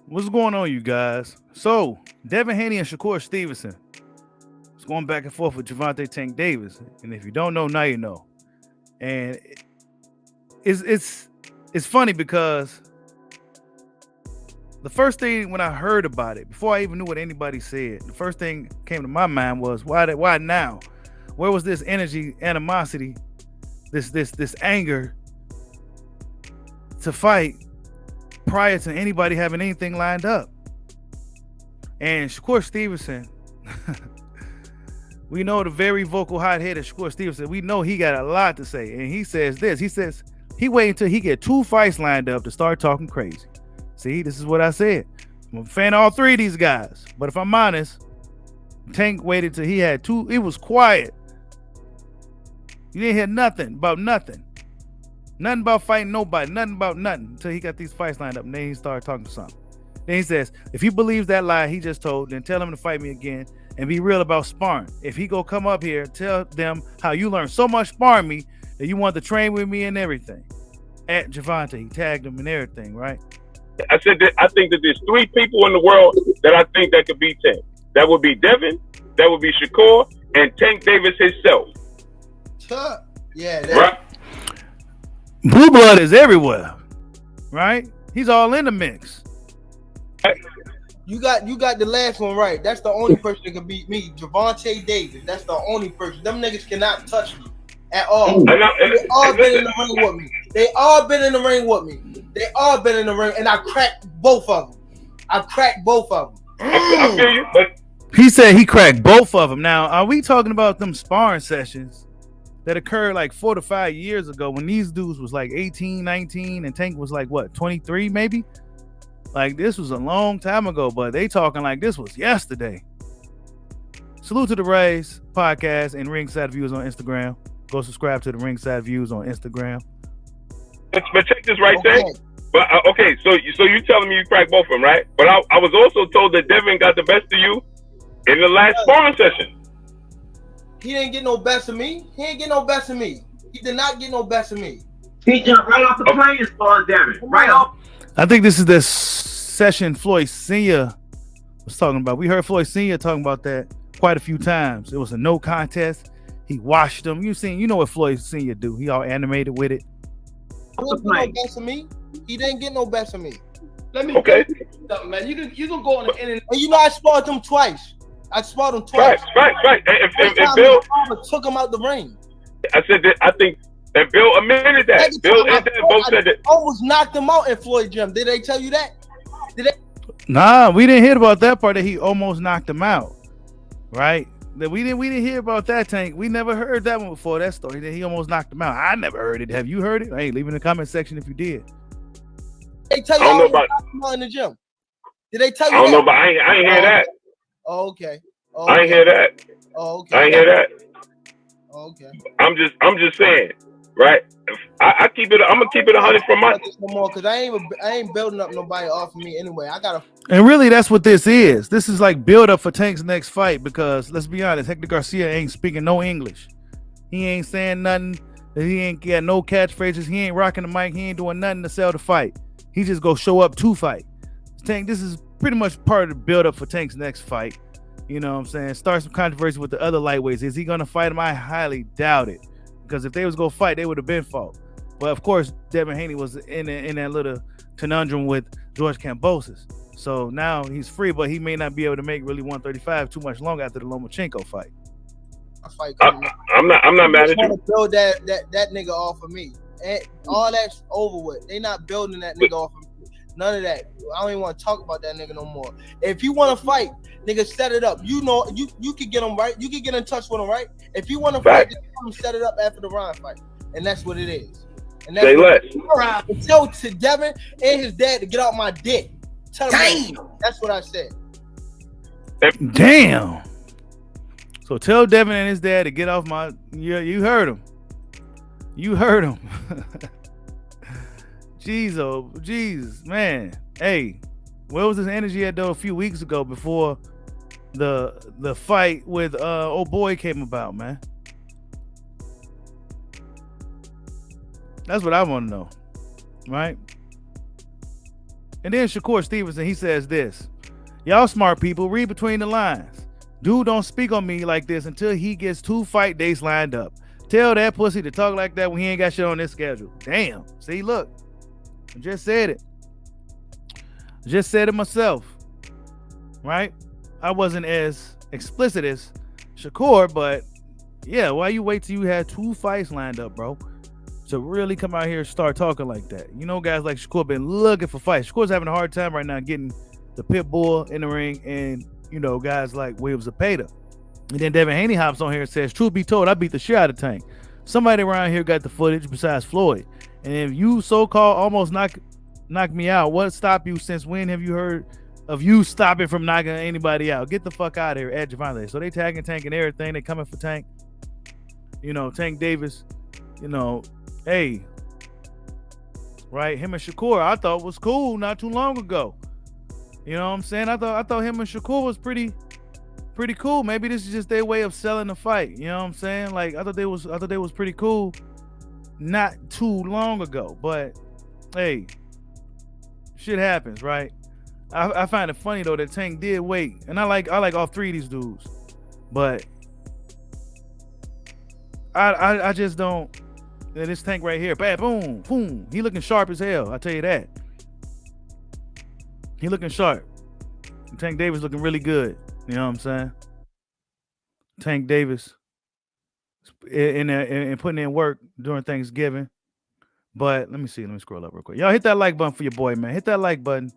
What's going on, you guys? So, Devin, Haney, and Shakur Stevenson. It's going back and forth with Gervonta Tank Davis. And if you don't know, now you know. And it's funny because the first thing when I heard about it, before I even knew what anybody said, the first thing came to my mind was why now? Where was this energy, animosity, this anger to fight prior to anybody having anything lined up? And Shakur Stevenson, we know the very vocal hot-headed Shakur Stevenson, we know he got a lot to say. And he says this, he says he waited until he get 2 fights lined up to start talking crazy. See, this is what I said. I'm a fan of all 3 of these guys. But if I'm honest, Tank waited till he had 2. It was quiet. You didn't hear nothing about nothing. Nothing about fighting nobody. Nothing about nothing until he got these fights lined up. And then he started talking to something. Then he says, if he believes that lie he just told, then tell him to fight me again and be real about sparring. If he go come up here, tell them how you learned so much sparring me that you want to train with me and everything. At Gervonta, he tagged him and everything, right? I said that I think that there's 3 people in the world that I think that could beat Tank. That would be Devin, that would be Shakur, and Tank Davis himself. Yeah, right. Blue blood is everywhere, right? He's all in the mix. You got the last one right. That's the only person that can beat me, Gervonta Davis. That's the only person. Them niggas cannot touch me at all. They all been in the ring with me. They all been in the ring with me. They all been in the ring, and I cracked both of them. I feel you, but he said he cracked both of them. Now, are we talking about them sparring sessions that occurred like 4 to 5 years ago when these dudes was like 18, 19, and Tank was like, what, 23 maybe? Like, this was a long time ago, but they talking like this was yesterday. Salute to the Rays podcast and Ringside Views on Instagram. Go subscribe to the Ringside Views on Instagram. But check this right there. But okay, so you telling me you cracked both of them, right? But I was also told that Devin got the best of you in the last sparring session. He didn't get no best of me. He did not get no best of me. He jumped right off the plane and sparred Devin. Right off. I think this is the session Floyd Sr. was talking about. We heard Floyd Sr. talking about that quite a few times. It was a no contest. He washed them. You know what Floyd Sr. do. He all animated with it. He didn't get no best of me. Let me tell you something, man. You can go on the internet. And you know I sparred him twice. Right. And Bill took him out the ring. I said that I think, and Bill admitted that. Bill and Dad both said that. Almost knocked him out in Floyd gym. Did they tell you that? Nah, we didn't hear about that part that he almost knocked him out. Right? That we didn't hear about that, Tank. We never heard that one before, that story that he almost knocked him out. I never heard it. Have you heard it? Hey, leave it in the comment section if you did. They tell you I knocked him out in the gym. Did they tell you? I don't know, but I ain't hear that. Oh, okay. I ain't hear that. Oh, okay. I ain't hear that. Oh, okay. I'm just saying, right? I keep it. I'm gonna keep it 100 from my. No more, because I ain't building up nobody off of me anyway. I gotta. And really, that's what this is. This is like build up for Tank's next fight because let's be honest, Hector Garcia ain't speaking no English. He ain't saying nothing. He ain't got no catchphrases. He ain't rocking the mic. He ain't doing nothing to sell the fight. He just go show up to fight. Tank, this is pretty much part of the build up for Tank's next fight. You know what I'm saying? Start some controversy with the other lightweights. Is he gonna fight him? I highly doubt it. Because if they was gonna fight, they would have been fought. But of course, Devin Haney was in that little conundrum with George Kambosos. So now he's free, but he may not be able to make really 135 too much longer after the Lomachenko fight. I'm not mad at you. Build that nigga off of me. And all that's over with. They not building that nigga off of me. None of that. I don't even want to talk about that nigga no more. If you want to fight, nigga, set it up. You know, you could get him right. You could get in touch with him, right? If you want to fight, just set it up after the Ryan fight, and that's what it is. And that's say less. Tell to Devin and his dad to get out my dick. Tell him that's what I said. Damn. So tell Devin and his dad to get off my. Yeah, you heard him. You heard him. Jeez, oh, jeez, man. Hey, where was this energy at though a few weeks ago before the fight with old boy came about, man. That's what I want to know, right? And then Shakur Stevenson, he says this: y'all smart people, read between the lines. Dude don't speak on me like this until he gets 2 fight dates lined up. Tell that pussy to talk like that when he ain't got shit on his schedule. Damn. See, look, I just said it. Just said it myself, right? I wasn't as explicit as Shakur, but yeah, why you wait till you had 2 fights lined up, bro, to really come out here and start talking like that? You know, guys like Shakur been looking for fights. Shakur's having a hard time right now getting the pit bull in the ring, and you know, guys like Williams Zepeda. And then Devin Haney hops on here and says, truth be told, I beat the shit out of Tank. Somebody around here got the footage besides Floyd. And if you so-called almost knock me out, what stopped you? Since when have you heard of you stopping from knocking anybody out? Get the fuck out of here at Gervonta. So they tagging Tank and everything. They coming for Tank. You know, Tank Davis, you know, hey, right? Him and Shakur, I thought was cool not too long ago. You know what I'm saying? I thought him and Shakur was pretty cool. Maybe this is just their way of selling the fight. You know what I'm saying? Like I thought they was pretty cool not too long ago. But hey, shit happens, right? I find it funny though that Tank did wait, and I like all 3 of these dudes, but I just don't. This Tank right here, bam, boom, boom. He looking sharp as hell. I tell you that. He looking sharp. Tank Davis looking really good. You know what I'm saying? Tank Davis in putting in work during Thanksgiving. But let me see. Let me scroll up real quick. Y'all hit that like button for your boy, man. Hit that like button.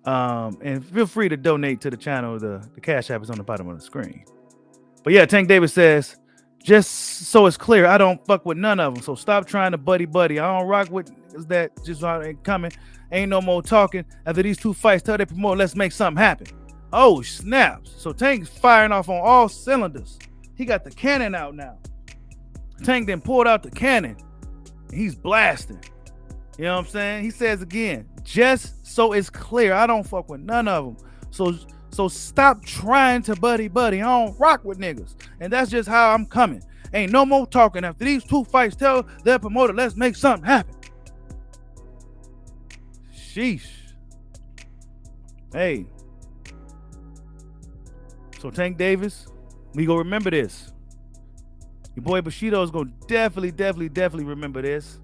And feel free to donate to the channel. The Cash App is on the bottom of the screen. But yeah, Tank Davis says, just so it's clear, I don't fuck with none of them. So stop trying to buddy. I don't rock with that. Just ain't coming. Ain't no more talking. After these 2 fights, tell their promoter, let's make something happen. Oh, snaps. So Tank's firing off on all cylinders. He got the cannon out now. Tank then pulled out the cannon. He's blasting. You know what I'm saying? He says again, just so it's clear, I don't fuck with none of them. So stop trying to buddy. I don't rock with niggas. And that's just how I'm coming. Ain't no more talking. After these 2 fights, tell their promoter, let's make something happen. Sheesh. Hey. So Tank Davis, we gonna remember this. Your boy Bushido is gonna definitely remember this.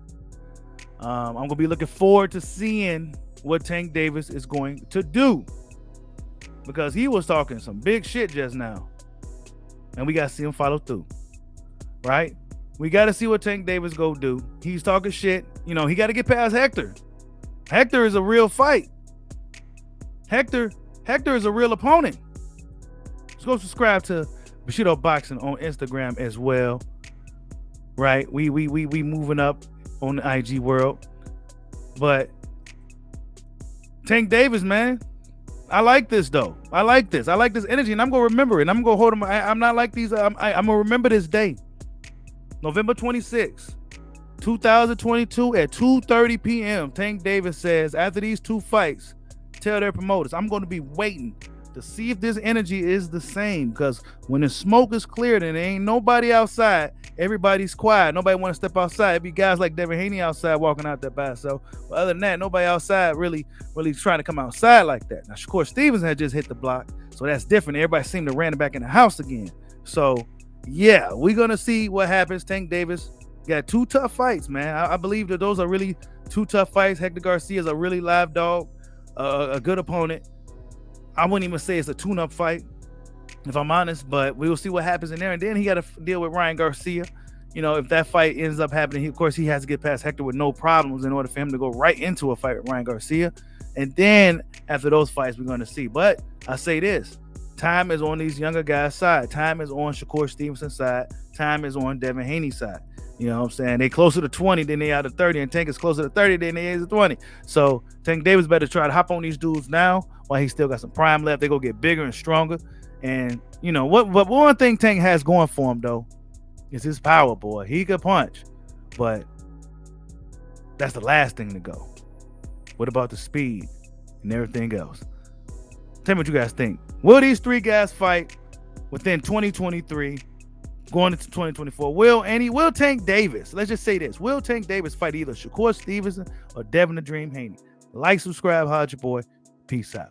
I'm gonna be looking forward to seeing what Tank Davis is going to do, because he was talking some big shit just now, and we gotta see him follow through. Right? We gotta see what Tank Davis go do. He's talking shit. You know, he got to get past Hector. Hector is a real fight. Hector is a real opponent. Let's go subscribe to Bushido Boxing on Instagram as well. Right? We moving up on the IG world. But Tank Davis, man, I like this though. I like this energy, and I'm gonna remember it. I'm gonna hold him. I'm not like these. I'm gonna remember this day, November 26th, 2022 at 2:30 p.m. Tank Davis says, after these 2 fights, tell their promoters, I'm gonna be waiting to see if this energy is the same, because when the smoke is cleared and there ain't nobody outside, everybody's quiet. Nobody want to step outside. It'd be guys like Devin Haney outside walking out there by himself. But other than that, nobody outside really trying to come outside like that. Now, Shakur Stevenson had just hit the block, so that's different. Everybody seemed to ran back in the house again. So yeah, we're gonna see what happens. Tank Davis got 2 tough fights, man. I believe that those are really 2 tough fights. Hector Garcia is a really live dog, a good opponent. I wouldn't even say it's a tune-up fight, if I'm honest, but we will see what happens in there. And then he got to deal with Ryan Garcia. You know, if that fight ends up happening, of course, he has to get past Hector with no problems in order for him to go right into a fight with Ryan Garcia. And then after those fights, we're going to see. But I say this, time is on these younger guys' side. Time is on Shakur Stevenson's side. Time is on Devin Haney's side. You know what I'm saying? They closer to 20 than they are to 30, and Tank is closer to 30 than they is to 20. So Tank Davis better try to hop on these dudes now while he still got some prime left. They go get bigger and stronger. And you know what? One thing Tank has going for him though is his power, boy. He could punch, but that's the last thing to go. What about the speed and everything else? Tell me what you guys think. Will these three guys fight within 2023, going into 2024? Will Tank Davis, let's just say this, will Tank Davis fight either Shakur Stevenson or Devin the Dream Haney? Like, subscribe, holla at your boy. Peace out.